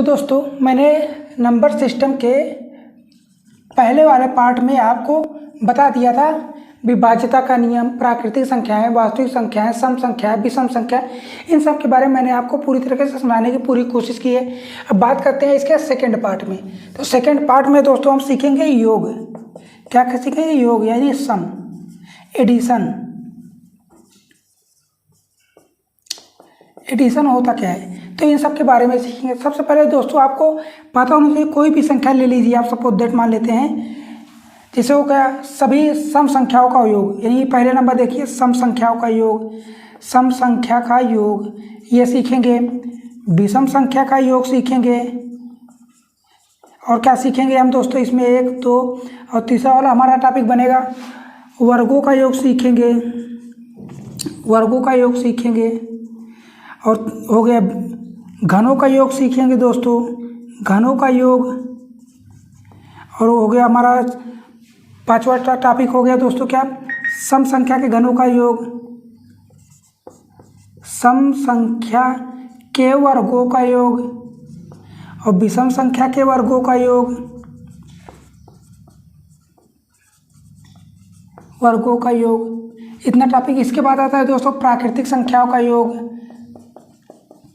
तो दोस्तों मैंने नंबर सिस्टम के पहले वाले पार्ट में आपको बता दिया था विभाज्यता का नियम, प्राकृतिक संख्याएं, वास्तविक संख्याएं, सम संख्याएं, विषम संख्या, इन सब के बारे में मैंने आपको पूरी तरीके से समझाने की पूरी कोशिश की है। अब बात करते हैं इसके सेकंड पार्ट में। तो सेकंड पार्ट में दोस्तों हम सीखेंगे योग। क्या सीखेंगे? योग यानी सम, एडिशन होता क्या है, तो इन सब के बारे में सीखेंगे। सबसे पहले दोस्तों आपको पता होना चाहिए, कोई भी संख्या ले लीजिए आप, सपोज दैट मान लेते हैं जैसे हो गया सभी सम संख्याओं का योग, यानी पहले नंबर देखिए सम संख्याओं का योग, सम संख्या का योग ये सीखेंगे। विषम संख्या का योग सीखेंगे। और क्या सीखेंगे हम दोस्तों इसमें? 1, 2 और तीसरा वाला हमारा टॉपिक बनेगा वर्गों का योग सीखेंगे, वर्गों का योग सीखेंगे। और हो गया घनों का योग सीखेंगे दोस्तों, घनों का योग। और हो गया हमारा पांचवा टॉपिक हो गया दोस्तों क्या? सम संख्या के घनों का योग, सम संख्या के वर्गों का योग और विषम संख्या के वर्गों का योग, वर्गों का योग। इतना टॉपिक। इसके बाद आता है दोस्तों प्राकृतिक संख्याओं का योग,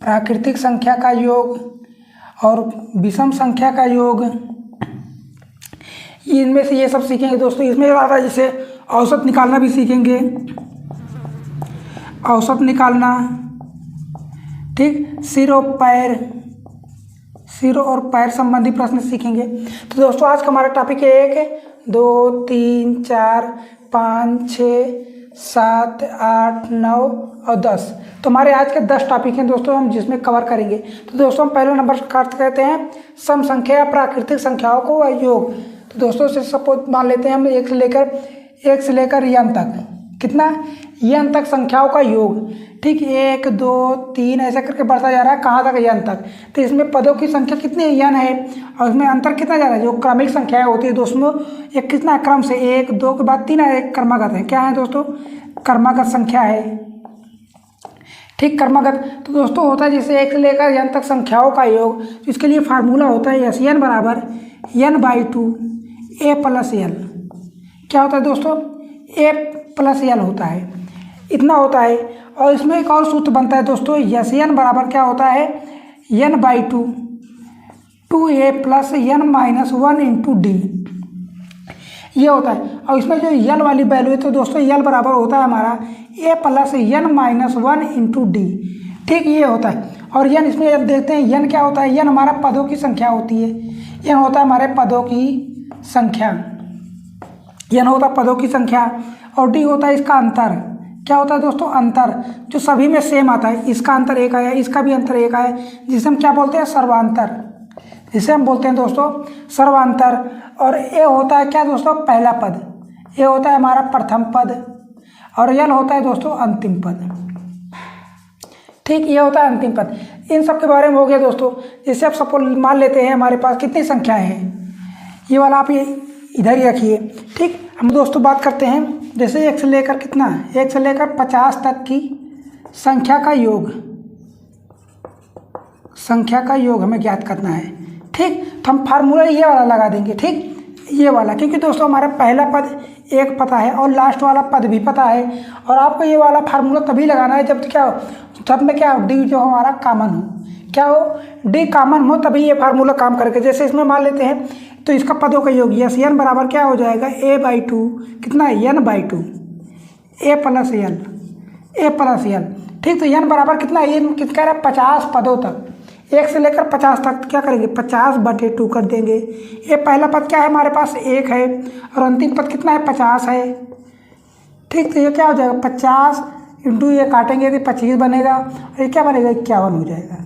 प्राकृतिक संख्या का योग और विषम संख्या का योग। इनमें से ये सब सीखेंगे दोस्तों। इसमें आता है जैसे औसत निकालना भी सीखेंगे, औसत निकालना, ठीक। सिर और पैर संबंधी प्रश्न सीखेंगे। तो दोस्तों आज का हमारा टॉपिक है 1, 2, 3, 4, 5, 6, 7, 8, 9 और 10। तो हमारे आज के 10 टॉपिक हैं दोस्तों हम जिसमें कवर करेंगे। तो दोस्तों हम पहले नंबर कहते हैं सम संख्या या प्राकृतिक संख्याओं को योग। तो दोस्तों से सपोज मान लेते हैं हम 1 से लेकर n तक, कितना? n तक संख्याओं का योग, ठीक। 1, 2, 3 ऐसा करके बढ़ता जा रहा है कहाँ तक? n तक। तो इसमें पदों की संख्या कितनी है? n है। और इसमें अंतर कितना जा रहा है? जो क्रमिक संख्याएं होती है दोस्तों, एक कितना क्रम से 1, 2 के बाद 3 एक क्रमागत है। क्या है दोस्तों? क्रमागत संख्या है, ठीक, क्रमागत। तो दोस्तों होता है जैसे 1 से लेकर n तक संख्याओं का योग। तो इसके लिए फार्मूला होता है n बराबर n/2 a + l। क्या होता है दोस्तों? a + l होता है, इतना होता है। और इसमें एक और सूत्र बनता है दोस्तों, n बराबर क्या होता है? n/2 2a + n - 1 × d, ये होता है। और इसमें जो यल वाली वैल्यू है तो दोस्तों यल बराबर होता है हमारा a + n - 1 × d, ठीक, ये होता है। और n इसमें जब देखते हैं n क्या होता है? n हमारा पदों की संख्या होती है, n होता है हमारे पदों की संख्या, n होता है पदों की संख्या। और d होता है इसका अंतर। क्या होता है दोस्तों? अंतर, जो सभी में सेम आता है। इसका अंतर 1 आया, इसका भी अंतर 1 आया, जिसे हम क्या बोलते हैं? सर्वांतर, जिसे हम बोलते हैं दोस्तों सर्वांतर। और ए होता है क्या दोस्तों? पहला पद। ए होता है हमारा प्रथम पद और यल होता है दोस्तों अंतिम पद, ठीक, ये होता है अंतिम पद। इन सब के बारे में हो गया दोस्तों। जैसे आप सपोज मान लेते हैं हमारे पास कितनी संख्याएं हैं, ये वाला आप ये इधर ही रखिए, ठीक। हम दोस्तों बात करते हैं जैसे 1 से लेकर कितना? 1 से लेकर 50 तक की संख्या का योग, संख्या का योग हमें ज्ञात करना है, ठीक। तो हम फार्मूला ये वाला लगा देंगे, ठीक, ये वाला, क्योंकि दोस्तों हमारा पहला पद 1 पता है और लास्ट वाला पद भी पता है। और आपको ये वाला फार्मूला तभी लगाना है जब क्या हो, जब में क्या डी जो हमारा कॉमन हो, क्या हो? डी कॉमन हो, तभी ये फार्मूला काम करके। जैसे इसमें मान लेते हैं तो इसका पदों का योग n बराबर क्या हो जाएगा? a/2, कितना? n/2 a + l, ठीक। तो n बराबर कितना? ये कितना कह रहा है? 50 पदों तक, 1 से लेकर 50 तक क्या करेंगे? 50/2 कर देंगे। ये पहला पद क्या है हमारे पास? 1 है और अंतिम पद कितना है? 50 है, ठीक। तो ये क्या हो जाएगा? 50 × ये काटेंगे तो 25 बनेगा और ये क्या बनेगा? 51 हो जाएगा,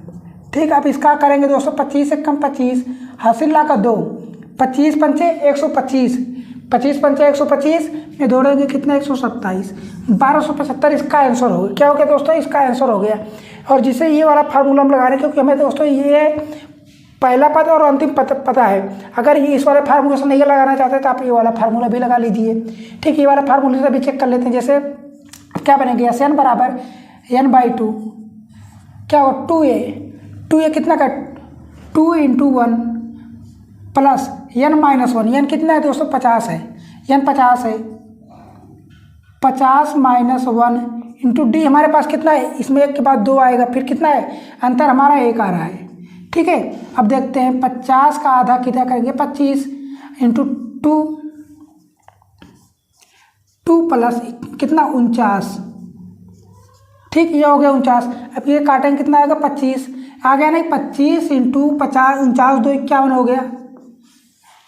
ठीक। अब इसका करेंगे दोस्तों 25 से कम 25, हासिल ला का 2, 25 × 5 = 125, 25 × 5 = 125 में जोड़ेंगे कितना? 127, 1275 इसका आंसर हो गया। क्या हो गया दोस्तों? इसका आंसर हो गया। और जिसे ये वाला फार्मूला हम लगा रहे हैं क्योंकि हमें दोस्तों ये पहला पद और अंतिम पद पता है। अगर ये इस वाले फार्मूला से नहीं लगाना चाहते तो आप ये वाला फार्मूला भी लगा लीजिए, ठीक। ये वाला फार्मूला से भी चेक कर लेते हैं। जैसे क्या बनेगा? n बराबर n/2 क्या हो? 2a कितना का 2 इंटू 1 प्लस n-1, n कितना है दोस्तों 50 है, n 50 है, 50 माइनस 1 इंटू डी हमारे पास कितना है, इसमें एक के बाद 2 आएगा, फिर कितना है अंतर हमारा 1 आ रहा है। ठीक है, अब देखते हैं 50 का आधा कितना करेंगे 25 इंटू 2 प्लस कितना 49। ठीक, ये हो गया 49। अब ये काटेंगे कितना आएगा 25, आ गया नहीं 25 इंटू 50, 49 2 51 हो गया।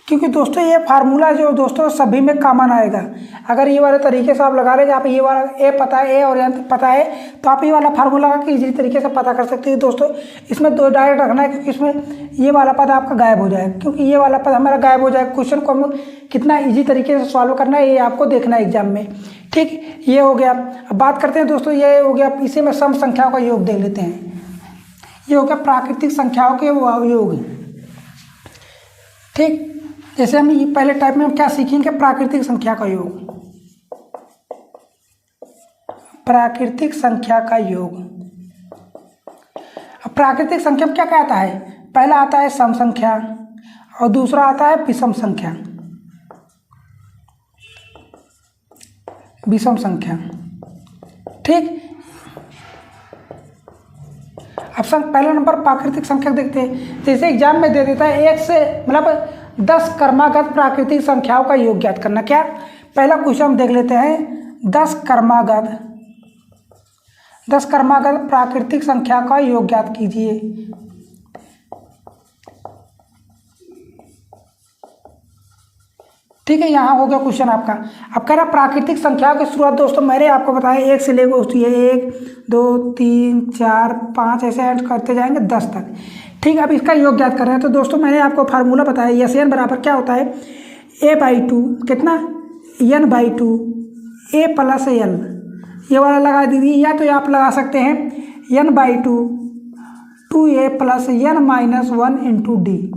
क्योंकि दोस्तों ये फार्मूला जो दोस्तों सभी में कॉमन आएगा, अगर ये वाले तरीके से आप लगा रहे हैं, आप ये वाला ए पता है, ए और एन पता है, तो आप ये वाला फार्मूला का इजीली तरीके से पता कर सकते हैं दोस्तों। इसमें 2 डायरेक्ट रखना है, क्योंकि इसमें ये वाला पद आपका गायब हो जाएगा, क्योंकि ये वाला पद हमारा गायब हो जाएगा। क्वेश्चन को हम कितना ईजी तरीके से सॉल्व करना है ये आपको देखना है एग्जाम में। ठीक, ये हो गया। अब बात करते हैं दोस्तों, ये हो गया, इसी में सम संख्याओं का योग देख लेते हैं। ये हो गया प्राकृतिक संख्याओं के योग। ठीक, जैसे हम पहले टाइप में हम क्या सीखेंगे, प्राकृतिक संख्या का योग। प्राकृतिक संख्या का योग। अब प्राकृतिक संख्या में क्या क्या आता है, पहला आता है सम संख्या और दूसरा आता है विषम संख्या। विषम संख्या, ठीक। अब पहला नंबर प्राकृतिक संख्या देखते हैं। जैसे एग्जाम में दे देता है 1 से मतलब 10 क्रमागत प्राकृतिक संख्याओं का योग ज्ञात करना। क्या, पहला क्वेश्चन हम देख लेते हैं, 10 क्रमागत प्राकृतिक संख्या का योग ज्ञात कीजिए। ठीक है, यहाँ हो गया क्वेश्चन आपका। अब कह रहा प्राकृतिक संख्याओं की शुरुआत दोस्तों मैंने आपको बताया 1 से लेकर होती है 1 2 3 4 5 ऐसे ऐड करते जाएंगे 10 तक। ठीक, अब इसका योग ज्ञात कर रहे हैं, तो दोस्तों मैंने आपको फार्मूला बताया, एस एन बराबर क्या होता है, a/2 कितना n/2 a प्लस l, ये वाला लगा दीजिए, या तो आप लगा सकते हैं n/2 2a plus n-1 into D.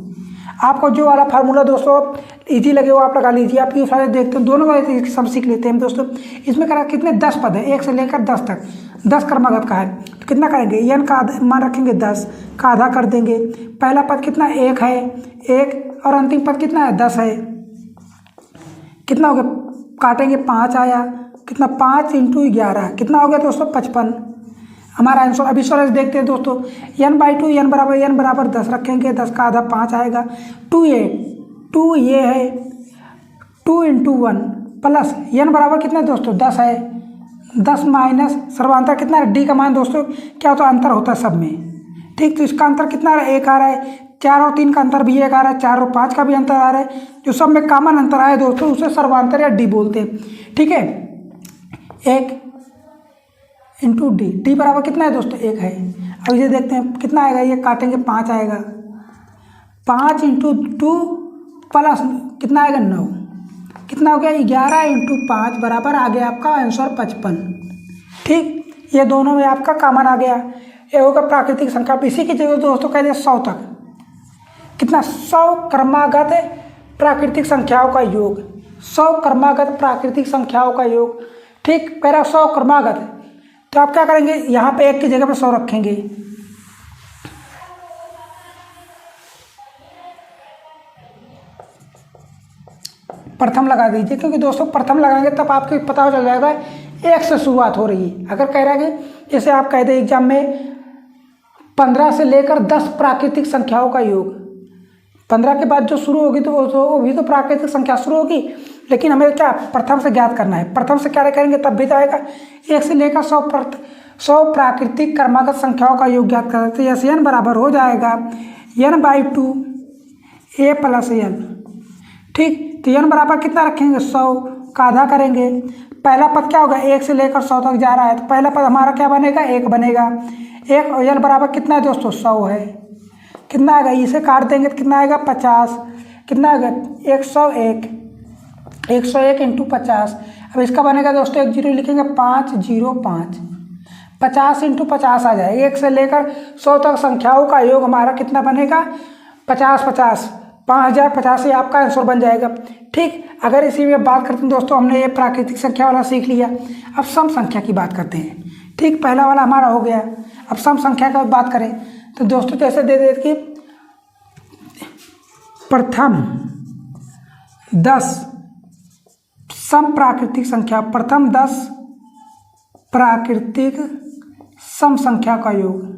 आपको जो वाला फार्मूला दोस्तों इजी लगे वो आप लगा लीजिए। आप ये सारे देखते हैं, दोनों वाले सब सीख लेते हैं दोस्तों। इसमें करा कितने 10 पद है, 1 से लेकर 10 तक, 10 क्रमागत का है, तो कितना करेंगे, n का मान रखेंगे 10 का आधा कर देंगे। पहला पद कितना 1 है, 1 और अंतिम पद कितना है 10 है, कितना हो गया, काटेंगे 5 आया, कितना 5 इंटू 11 कितना हो गया दोस्तों 55 हमारा आंसर। अब इस वाले से देखते हैं दोस्तों, n/2 n बराबर 10 रखेंगे, 10 का आधा 5 आएगा, 2 ये है 2 इंटू 1 प्लस n बराबर कितना है दोस्तों 10 है, 10 माइनस सर्वांतर कितना है, डी का मान दोस्तों क्या होता है, अंतर होता है सब में। ठीक, तो इसका अंतर कितना है 1 आ रहा है, 4 और 3 का अंतर भी 1 आ रहा है, 4 और 5 का भी अंतर आ रहा है, जो सब में कॉमन अंतर आया दोस्तों उसे सर्वांतर या डी बोलते हैं। ठीक है, 1 इंटू डी, डी बराबर कितना है दोस्तों 1 है। अब इसे देखते हैं कितना आएगा, ये काटेंगे 5 आएगा, 5 इंटू 2 प्लस कितना आएगा 9, कितना हो गया 11 इंटू 5 बराबर आ गया आपका आंसर 55। ठीक, ये दोनों में आपका कॉमन आ गया, ये होगा प्राकृतिक संख्या। इसी की जगह दोस्तों कह दें 100 तक, कितना 100 क्रमागत प्राकृतिक संख्याओं का योग, 100 क्रमागत प्राकृतिक संख्याओं का योग। ठीक, कह रहा 100 क्रमागत, तो आप क्या करेंगे, यहाँ पे 1 की जगह पे 100 रखेंगे, प्रथम लगा दीजिए, क्योंकि दोस्तों प्रथम लगाएंगे तब आपको पता चल जाएगा 1 से शुरुआत हो रही है। अगर कह रहा है कि जैसे आप कह दें एग्जाम में 15 से लेकर 10 प्राकृतिक संख्याओं का योग, 15 के बाद जो शुरू होगी तो वो भी तो प्राकृतिक संख्या शुरू होगी, लेकिन हमें क्या प्रथम से ज्ञात करना है। प्रथम से क्या करेंगे तब भी तो आएगा, 1 से लेकर 100 प्राकृतिक क्रमागत संख्याओं का योग ज्ञात करें, तो यस n बराबर हो जाएगा n/2 a प्लस l। ठीक, तो n बराबर कितना रखेंगे 100 का आधा करेंगे, पहला पद क्या होगा 1 से लेकर 100 तक जा रहा है, तो पहला पद हमारा क्या बनेगा 1 बनेगा, 1 और l बराबर कितना है दोस्तों 100 है, कितना आएगा, इसे काट देंगे तो कितना आएगा 50, कितना आएगा 101 इंटू 50। अब इसका बनेगा दोस्तों 1 0 लिखेंगे 505, 50 इंटू 50 आ जाएगा, 1 से लेकर 100 तक संख्याओं का योग हमारा कितना बनेगा 50 5000 आपका आंसर बन जाएगा। ठीक, अगर इसी में बात करते हैं दोस्तों, हमने ये प्राकृतिक संख्या वाला सीख लिया, अब सम संख्या की बात करते हैं। ठीक, पहला वाला हमारा हो गया, अब सम संख्या की बात करें तो दोस्तों जैसे दे कि प्रथम 10 सम प्राकृतिक संख्या, प्रथम 10 प्राकृतिक सम संख्या का योग।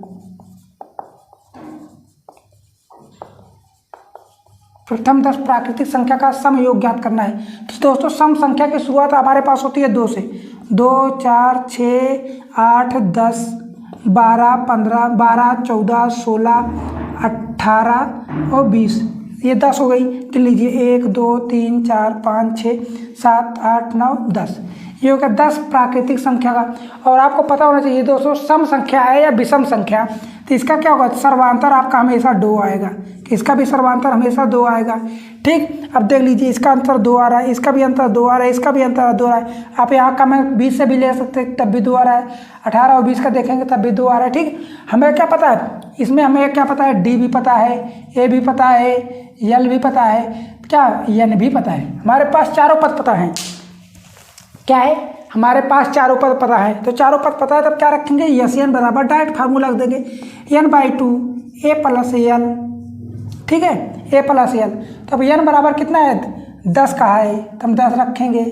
प्रथम 10 प्राकृतिक संख्या का सम योग ज्ञात करना है। तो दोस्तों सम संख्या की शुरुआत हमारे पास होती है 2 से। 2, 4, 6, 8, 10, 12, 15, 12, 14, 16, 18 और 20, ये 10 हो गई। गिन लीजिए 1, 2, 3, 4, 5, 6, 7, 8, 9, 10, ये हो गया 10 प्राकृतिक संख्या का। और आपको पता होना चाहिए दोस्तों सम संख्या है या विषम संख्या, तो इसका क्या होगा, सर्वांतर आपका हमेशा 2 आएगा। इसका भी सर्वांतर हमेशा 2 आएगा। ठीक, अब देख लीजिए इसका अंतर 2 आ रहा है, इसका भी अंतर 2 आ रहा है, इसका भी अंतर 2 आ रहा है। आप यहाँ का मैं 20 से भी ले सकते हैं तब भी 2 आ रहा है, 18 और 20 का देखेंगे तब भी 2 आ रहा है। ठीक, हमें क्या पता है इसमें, हमें क्या पता है, डी भी पता है, ए भी पता है, एल भी पता है, क्या एन भी पता है। हमारे पास चारों पद पता है। क्या है, हमारे पास चारों पद पता है। तो चारों पद पता है तब क्या रखेंगे, यस एन बराबर डायरेक्ट फार्मूला रख देंगे, n/2 a प्लस एल। ठीक है, a प्लस एल। तो अब n बराबर कितना है, 10 का है, तो हम 10 रखेंगे।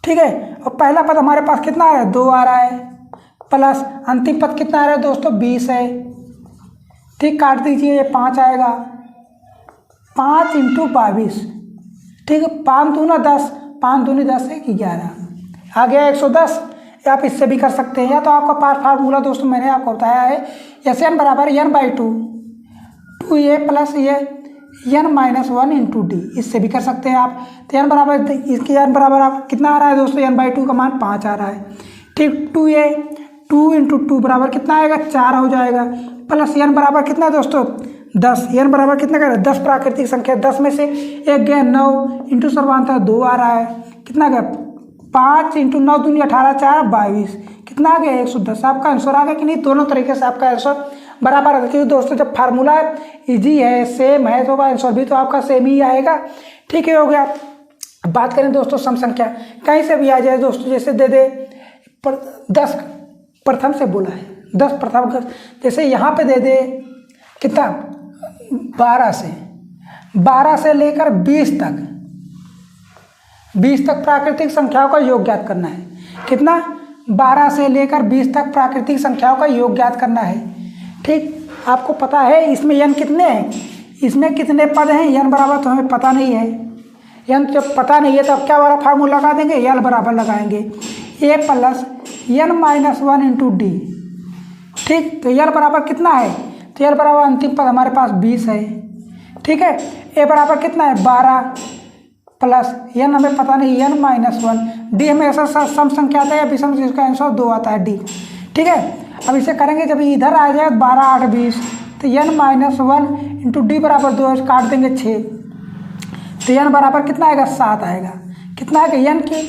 ठीक है, और पहला पद हमारे पास कितना है, 2 आ रहा है, प्लस अंतिम पद कितना आ रहा है दोस्तों, 20 है। ठीक, काट दीजिए, ये 5 आएगा, 5 × 22। ठीक है, 5 दूना 10, 5 दूनी 10 है 11, आ गया 110। आप इससे भी कर सकते हैं, या तो आपका पास फार्मूला दोस्तों मैंने आपको बताया है, एस एन बराबर n/2 2a प्लस ये n-1 × d, इससे भी कर सकते हैं आप। तो n बराबर, इसके n बराबर आप कितना आ रहा है दोस्तों, n/2 का मान 5 आ रहा है। ठीक, 2a 2 × 2 बराबर कितना आएगा, 4 हो जाएगा, प्लस n बराबर कितना है दोस्तों, 10। n बराबर कितना कर, 10 प्राकृतिक संख्या, 10 में से 1 गया 9 इंटू सर्वांतर 2 आ रहा है, कितना गया 5 × 9 दूनी 18, 4 22, कितना आ गया 110। आपका आंसर आ गया कि नहीं, दोनों तरीके से आपका आंसर बराबर है। क्योंकि दोस्तों जब फार्मूला इजी है, सेम है, तो आंसर भी तो आपका सेम ही आएगा। ठीक है, हो गया। अब बात करें दोस्तों सम संख्या, कहीं से भी आ जाए दोस्तों, जैसे दे दे 10 प्रथम से बोला है, 10 प्रथम, जैसे यहाँ पे दे दे कितना, 12 से लेकर 20 तक, 20 तक प्राकृतिक संख्याओं का योग ज्ञात करना है। कितना, 12 से लेकर 20 तक प्राकृतिक संख्याओं का योग ज्ञात करना है। ठीक, आपको पता है इसमें n कितने हैं, इसमें कितने पद हैं, n बराबर तो हमें पता नहीं है। n जब पता नहीं है तो अब क्या वाला फार्मूला लगा देंगे, l बराबर लगाएंगे a प्लस n-1 × d। ठीक, तो l बराबर कितना है, तो l बराबर अंतिम पद हमारे पास 20 है। ठीक है, a बराबर कितना है, 12 प्लस n हमें पता नहीं, n-1, d हमें ऐसा सम संख्या आता है या विषम, जिसका आंसर 2 आता है, d। ठीक है, अब इसे करेंगे, जब इधर आ जाए 12, 8, 20, तो n-1 × d बराबर 2, काट देंगे 6, तो n बराबर कितना आएगा, 7 आएगा। कितना आएगा n की,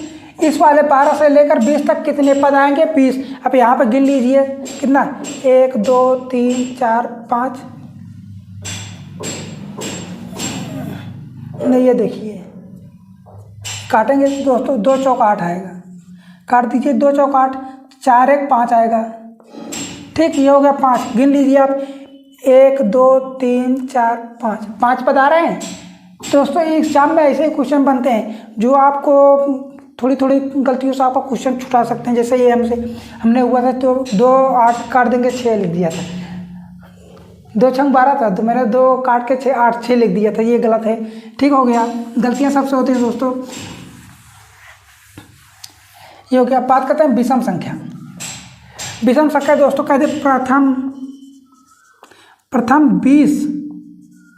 इस वाले 12 से लेकर 20 तक कितने पद आएंगे, 20। अब यहाँ पर गिन लीजिए कितना, 1, 2, 3, 4, 5, नहीं ये देखिए काटेंगे दोस्तों, 2 चौक 8 आएगा, काट दीजिए, 2 चौक 8, 4 1 5 आएगा। ठीक, ये हो गया 5, गिन लीजिए आप, 1, 2, 3, 4, 5 पद आ रहे हैं दोस्तों। एग्जाम में ऐसे क्वेश्चन बनते हैं जो आपको थोड़ी थोड़ी गलतियों से आपका क्वेश्चन छुटा सकते हैं। जैसे ये हमने हुआ था, तो 2 8 काट देंगे 6 लिख दिया था, 2 छंग 12 था, तो मैंने 2 काट के 6 8 6 लिख दिया था, ये गलत है। ठीक हो गया, गलतियां सबसे होती हैं दोस्तों। ये हो गया। बात करते हैं विषम संख्या। विषम संख्या दोस्तों कहते प्रथम 20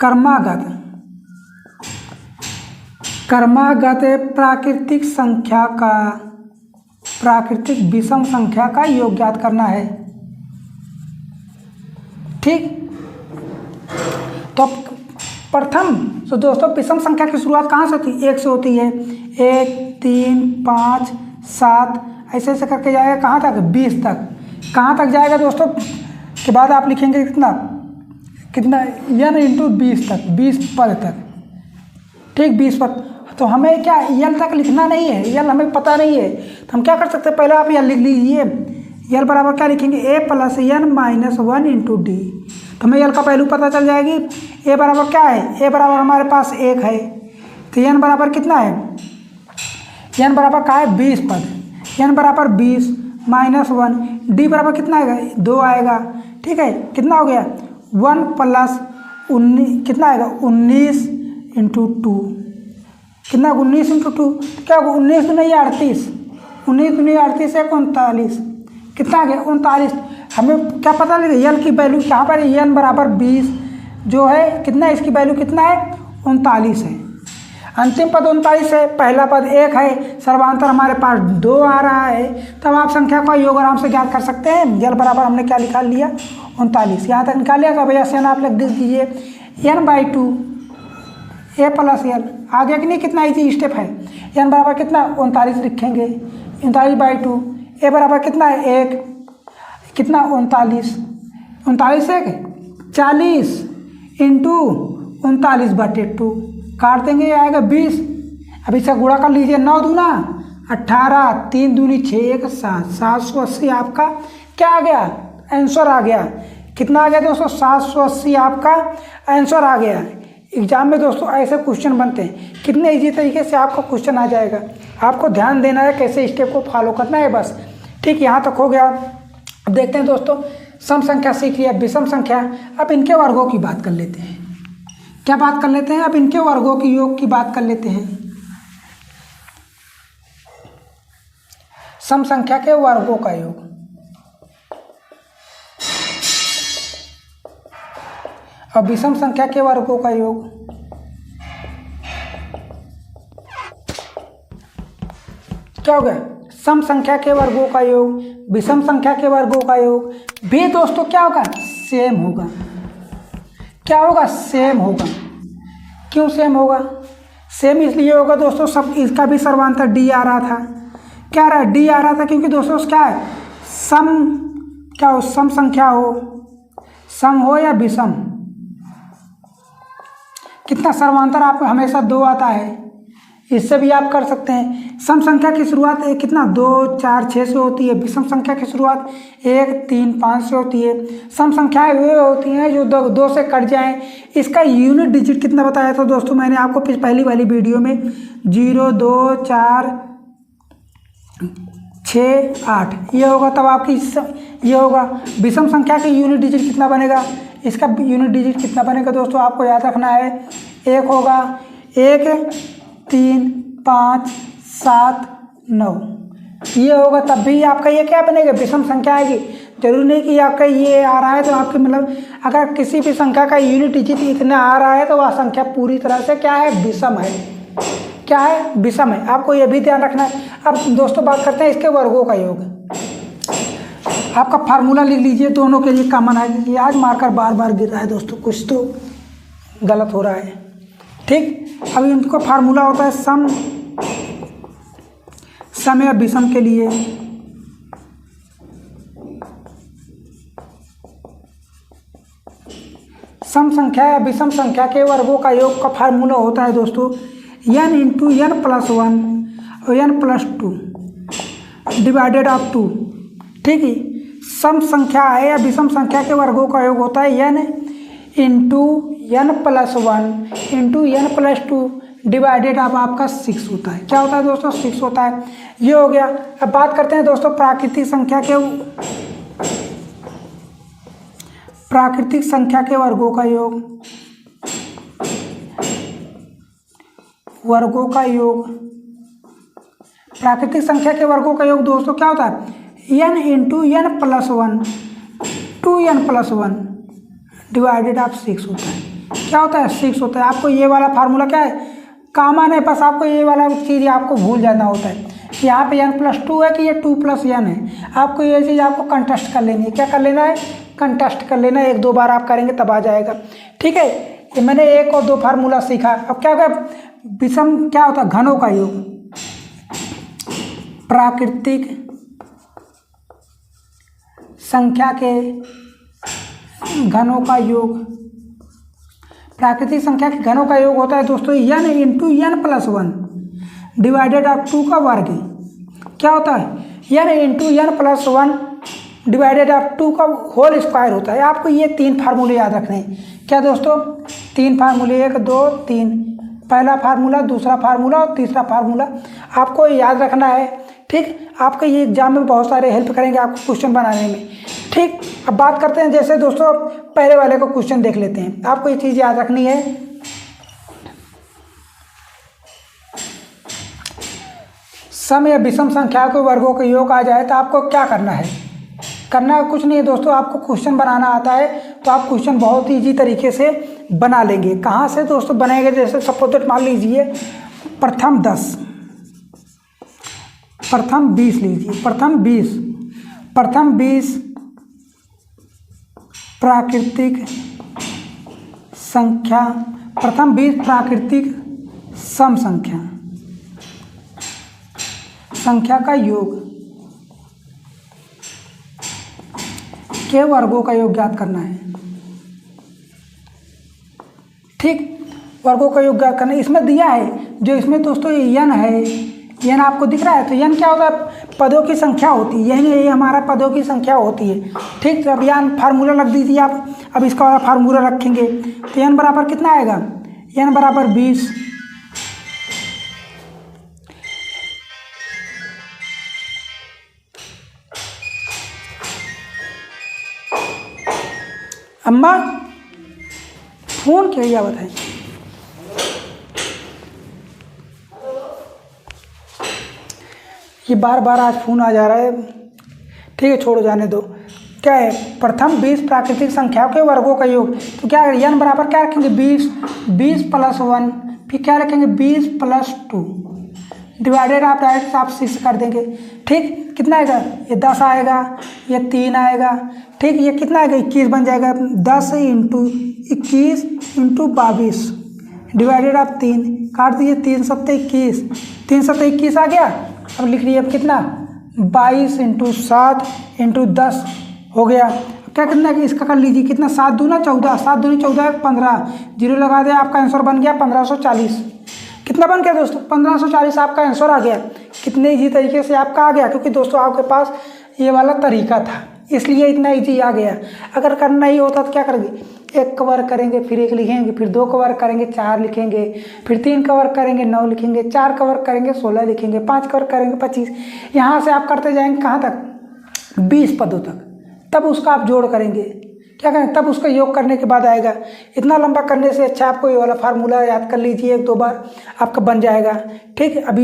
क्रमागत प्राकृतिक संख्या का, प्राकृतिक विषम संख्या का योग ज्ञात करना है। ठीक, तो प्रथम, तो दोस्तों विषम संख्या की शुरुआत कहाँ से होती है, 1 से होती है। 1 3 5 7 ऐसे ऐसे करके जाएगा कहाँ तक, 20 तक। कहाँ तक जाएगा दोस्तों, के बाद आप लिखेंगे कितना n × 20 तक, 20 पद तक। ठीक, 20 पद। तो हमें क्या l तक लिखना नहीं है, l हमें पता नहीं है, तो हम क्या कर सकते हैं, पहले आप यहाँ लिख लीजिए यल बराबर क्या लिखेंगे, A plus N minus 1 into D. तो हमें यल का वैल्यू पता चल जाएगी। ए बराबर क्या है, ए बराबर हमारे पास 1 है, तो एन बराबर कितना है, एन बराबर क्या है 20 पद, एन बराबर 20 माइनस 1, डी बराबर कितना आएगा 2 आएगा। ठीक है, कितना हो गया 1 प्लस 19, कितना आएगा 19 इंटू 2, कितना 19 इंटू 2 क्या होगा 19 तो नहीं 38, 19 तो नहीं 38 है 39, कितना आ गया 39। हमें क्या पता लगे यल की वैल्यू यहाँ पर एन बराबर 20 जो है कितना है, इसकी वैल्यू कितना है 39 है। अंतिम पद 39 है, पहला पद 1 है, सर्वांतर हमारे पास 2 आ रहा है, तब आप संख्या का योग आराम से ज्ञात कर सकते हैं। यल बराबर हमने क्या निकाल लिया 39, यहाँ तक निकाल लिया। तो भैया से आप लिख दीजिए n/2 ए प्लस एल, आगे कि नहीं कितना इजी स्टेप है। एन बराबर कितना 39 लिखेंगे, 39/2, ए बराबर कितना है 1, कितना 39, 39 है 40 इंटू 39/2, काट देंगे ये आएगा 20। अब इसका गुणा कर लीजिए, 9 दूना 18, 3 दूनी 6, 1 7, 780 आपका क्या आ गया आंसर आ गया। कितना आ गया दोस्तों 780 आपका आंसर आ गया। एग्जाम में दोस्तों ऐसे क्वेश्चन बनते हैं, कितने इजी तरीके से आपका क्वेश्चन आ जाएगा। आपको ध्यान देना है कैसे स्टेप को फॉलो करना है बस। ठीक, यहाँ तक हो गया। अब देखते हैं दोस्तों, सम संख्या सीख लिया, विषम संख्या। अब इनके वर्गों की बात कर लेते हैं। क्या बात कर लेते हैं, अब इनके वर्गों की योग की बात कर लेते हैं। सम संख्या के वर्गों का योग, और विषम संख्या के वर्गों का योग। क्या हो गया, सम संख्या के वर्गों का योग, विषम संख्या के वर्गों का योग भी दोस्तों क्या होगा सेम होगा। क्या होगा सेम होगा। क्यों सेम होगा, सेम इसलिए होगा दोस्तों, सब इसका भी सर्वांतर डी आ रहा था। क्या आ रहा है डी आ रहा था, क्योंकि दोस्तों क्या है सम, क्या हो सम संख्या हो, सम हो या विषम, कितना सर्वांतर आपको हमेशा 2 आता है। इससे भी आप कर सकते हैं। सम संख्या की शुरुआत कितना 2 4 6 से होती है, विषम संख्या की शुरुआत 1 3 5 से होती है। सम संख्याएं वे होती हैं जो 2 से कट जाएं। इसका यूनिट डिजिट कितना बताया था दोस्तों मैंने आपको पहली वाली वीडियो में, 0 2 4 6 8 ये होगा, तब आपकी ये होगा। विषम संख्या के यूनिट डिजिट कितना बनेगा, इसका यूनिट डिजिट कितना बनेगा दोस्तों आपको याद रखना है, 1 होगा, 1 3 5 7 9 ये होगा, तब भी आपका ये क्या बनेगा विषम संख्या आएगी। जरूरी नहीं कि आपका ये आ रहा है तो आपके मतलब अगर किसी भी संख्या का यूनिट डिजिट इतना आ रहा है तो वह संख्या पूरी तरह से क्या है विषम है। क्या है विषम है, आपको ये भी ध्यान रखना है। अब दोस्तों बात करते हैं इसके वर्गों का योग। आपका फार्मूला लिख लीजिए, दोनों के लिए कॉमन है कि आज मार्कर बार बार गिर रहा है दोस्तों, कुछ तो गलत हो रहा है। ठीक, अब इनको फार्मूला होता है सम या विषम के लिए। सम संख्या या विषम संख्या के वर्गों का योग का फार्मूला होता है दोस्तों n इंटू n प्लस 1 और n प्लस 2 डिवाइडेड ऑफ 2। ठीक है, सम संख्या है या विषम संख्या के वर्गों का योग होता है n into n plus 1 into n plus 2 divided of आपका 6 होता है। क्या होता है दोस्तों 6 होता है। ये हो गया। अब बात करते हैं दोस्तों प्राकृतिक संख्या के वर्गों का योग। वर्गों का योग, प्राकृतिक संख्या के वर्गों का योग दोस्तों क्या होता है n into n plus 1 2n plus 1 divided of 6 होता है। क्या होता है 6 होता है। आपको ये वाला फार्मूला क्या है कॉमन है, बस आपको ये वाला चीज़ आपको भूल जाना होता है। यहाँ पे n प्लस 2 है कि ये 2 प्लस n है। आपको ये चीज़ आपको कंटेस्ट कर लेनी है। क्या कर लेना है कंटेस्ट कर लेना है। 1-2 बार आप करेंगे तब आ जाएगा। ठीक है, ये मैंने 1 और 2 फार्मूला सीखा। अब क्या होगा विषम क्या होता है घनों का योग। प्राकृतिक संख्या के घनों का योग, प्राकृतिक संख्या के घनों का योग होता है दोस्तों n into n plus 1 divided of 2 का वर्ग। क्या होता है n into n plus 1 divided of 2 का होल स्क्वायर होता है। आपको ये 3 फार्मूले याद रखने हैं। क्या दोस्तों? 3 फार्मूले, 1 2 3। पहला फार्मूला, दूसरा फार्मूला और तीसरा फार्मूला आपको याद रखना है। ठीक, आपके ये एग्जाम में बहुत सारे हेल्प करेंगे आपको क्वेश्चन बनाने में। ठीक, अब बात करते हैं, जैसे दोस्तों पहले वाले को क्वेश्चन देख लेते हैं। आपको ये चीज़ याद रखनी है, सम या विषम संख्या के वर्गों का योग आ जाए तो आपको क्या करना है? करना कुछ नहीं है दोस्तों, आपको क्वेश्चन बनाना आता है तो आप क्वेश्चन बहुत ईजी तरीके से बना लेंगे। कहाँ से दोस्तों बनेंगे? जैसे सपोज दैट मान लीजिए प्रथम 10, प्रथम 20 लीजिए, प्रथम 20 प्राकृतिक संख्या, प्रथम 20 प्राकृतिक सम संख्या का योग के वर्गों का योग ज्ञात करना है। ठीक, वर्गों का योग ज्ञात करना है। इसमें दिया है, जो इसमें दोस्तों n है, n आपको दिख रहा है, तो n क्या होता है? पदों की संख्या होती है। ये हमारा पदों की संख्या होती है। ठीक, तो अब यहाँ फार्मूला रख दीजिए आप। अब इसका वाला फार्मूला रखेंगे तो n बराबर कितना आएगा? n बराबर 20। अम्मा फोन क्या बताएं? ये बार बार आज फोन आ जा रहा है। ठीक है, छोड़ो, जाने दो। क्या है? प्रथम 20 प्राकृतिक संख्याओं के वर्गों का योग। तो क्या है? n बराबर क्या रखेंगे? 20 प्लस 1, फिर क्या रखेंगे? 20 प्लस 2 डिवाइडेड आप डायरेक्ट आप 6 कर देंगे। ठीक, कितना आएगा? ये 10 आएगा, ये 3 आएगा। ठीक, ये कितना आएगा? 21 बन जाएगा। 10 इंटू 21 इंटू 22 डिवाइडेड आप 3 काट दीजिए। 3 सत्ते 21, 3 सत्ते 21 आ गया। अब लिख लीजिए अब कितना? 22 इंटू 7 इंटू 10 हो गया। क्या करना है? इसका कर लीजिए कितना? 7 दूना 14, 7 दूनी 14, 15 जीरो लगा दिया, आपका आंसर बन गया 1540। कितना बन गया दोस्तों? 1540 आपका आंसर आ गया। कितने ईजी तरीके से आपका आ गया, क्योंकि दोस्तों आपके पास ये वाला तरीका था, इसलिए इतना ईजी आ गया। अगर करना ही होता तो क्या करेंगे? 1 कवर करेंगे, फिर 1 लिखेंगे, फिर 2 कवर करेंगे, 4 लिखेंगे, फिर 3 कवर करेंगे, 9 लिखेंगे, 4 कवर करेंगे, 16 लिखेंगे, 5 कवर करेंगे, 25। यहाँ से आप करते जाएंगे कहाँ तक? 20 पदों तक। तब उसका आप जोड़ करेंगे, क्या करें? तब उसका योग करने के बाद आएगा। इतना लंबा करने से अच्छा आपको ये वाला फार्मूला याद कर लीजिए, 1-2 बार आपका बन जाएगा। ठीक, अभी